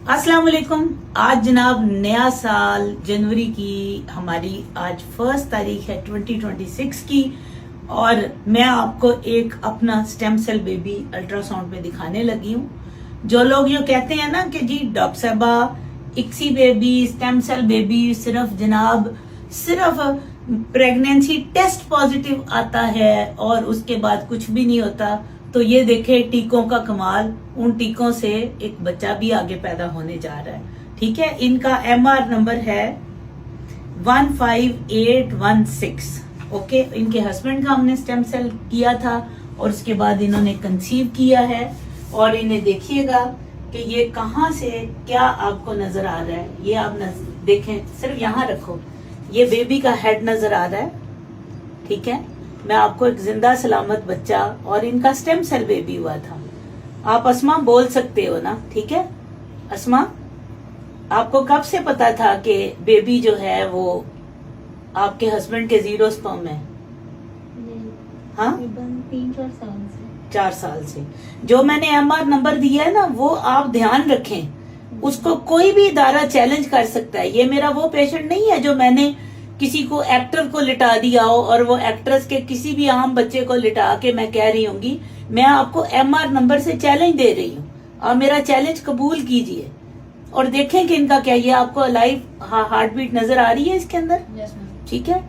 अस्सलाम वालेकुम। आज जनाब नया साल जनवरी की हमारी आज 1 तारीख है 2026 की, और मैं आपको एक अपना स्टेम सेल बेबी अल्ट्रासाउंड में दिखाने लगी हूँ। जो लोग ये कहते हैं ना कि जी डॉक्टर साहबा इक्सी बेबी स्टेम सेल बेबी सिर्फ प्रेगनेंसी टेस्ट पॉजिटिव आता है और उसके बाद कुछ भी नहीं होता, तो ये देखे टीकों का कमाल। उन टीकों से एक बच्चा भी आगे पैदा होने जा रहा है। ठीक है, इनका MR नंबर है 15816। ओके, इनके हस्बैंड का हमने स्टेम सेल किया था और उसके बाद इन्होंने कंसीव किया है। और इन्हें देखिएगा कि ये कहाँ से क्या आपको नजर आ रहा है। ये आप देखें, सिर्फ यहाँ रखो, ये बेबी का हेड नजर आ रहा है। ठीक है, मैं आपको एक जिंदा सलामत बच्चा और इनका स्टेम सेल बेबी हुआ था। आप अस्मा बोल सकते हो ना? ठीक है अस्मा, आपको कब से पता था कि बेबी जो है वो आपके हस्बैंड के 0 स्पर्म है? हाँ, 4 साल से। जो मैंने MR नंबर दिया है ना, वो आप ध्यान रखें, उसको कोई भी इदारा चैलेंज कर सकता है। ये मेरा वो पेशेंट नहीं है जो मैंने किसी को एक्टर को लिटा दिया हो और वो एक्ट्रेस के किसी भी आम बच्चे को लिटा के मैं कह रही होंगी। मैं आपको MR नंबर से चैलेंज दे रही हूँ, आप मेरा चैलेंज कबूल कीजिए और देखें कि इनका क्या, ये आपको लाइव हार्ट बीट नजर आ रही है इसके अंदर? ठीक है,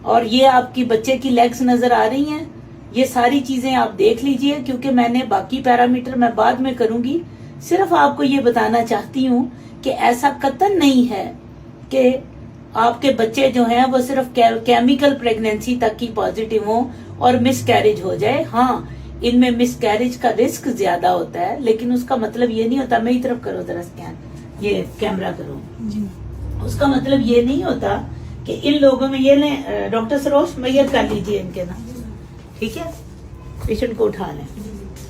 और ये आपकी बच्चे की लेग्स नजर आ रही हैं। ये सारी चीजें आप देख लीजिए, क्योंकि मैंने बाकी पैरामीटर मैं बाद में करूंगी। सिर्फ आपको ये बताना चाहती हूँ कि ऐसा कतई नहीं है कि आपके बच्चे जो हैं वो सिर्फ केमिकल प्रेगनेंसी तक ही पॉजिटिव हो और मिसकैरेज हो जाए। हाँ, इनमें मिसकैरेज का रिस्क ज्यादा होता है, लेकिन उसका मतलब ये नहीं होता, मेरी तरफ करो जरा स्कैन, ये कैमरा करो जी। उसका मतलब ये नहीं होता कि इन लोगों में ये डॉक्टर सरोज मैयर कर लीजिए इनके ना, ठीक है, पेशेंट को उठा लें।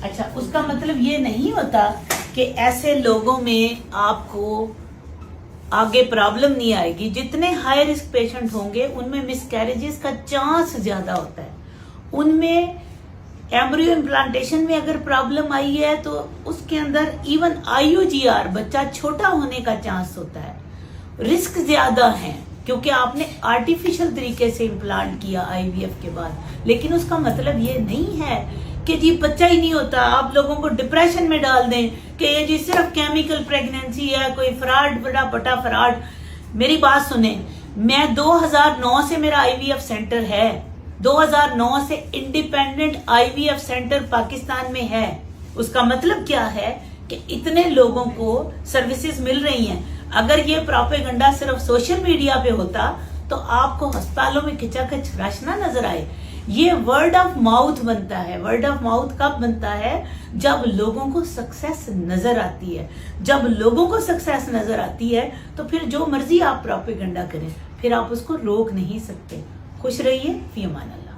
अच्छा, उसका मतलब ये नहीं होता कि ऐसे लोगों में आपको आगे प्रॉब्लम नहीं आएगी। जितने हाई रिस्क पेशेंट होंगे उनमें मिसकैरेजेस का चांस ज्यादा होता है। उनमें एम्ब्रियो इम्प्लांटेशन में अगर प्रॉब्लम आई है तो उसके अंदर इवन IUGR बच्चा छोटा होने का चांस होता है। रिस्क ज्यादा है क्योंकि आपने आर्टिफिशियल तरीके से इम्प्लांट किया IVF के बाद। लेकिन उसका मतलब ये नहीं है कि जी बच्चा ही नहीं होता, आप लोगों को डिप्रेशन में डाल दें कि ये जी सिर्फ केमिकल प्रेगनेंसी है, कोई फ्रॉड, बड़ा बटा फ्रॉड। मेरी बात सुने, मैं 2009 से मेरा IVF सेंटर है, 2009 से इंडिपेंडेंट IVF सेंटर पाकिस्तान में है। उसका मतलब क्या है कि इतने लोगों को सर्विसेज मिल रही हैं। अगर ये प्रोपेगेंडा सिर्फ सोशल मीडिया पे होता तो आपको अस्पतालों में खिंचाखच रश ना नजर आए। ये वर्ड ऑफ माउथ बनता है। वर्ड ऑफ माउथ कब बनता है? जब लोगों को सक्सेस नजर आती है। जब लोगों को सक्सेस नजर आती है तो फिर जो मर्जी आप प्रोपेगेंडा करें, फिर आप उसको रोक नहीं सकते। खुश रहिए, फी अमान अल्लाह।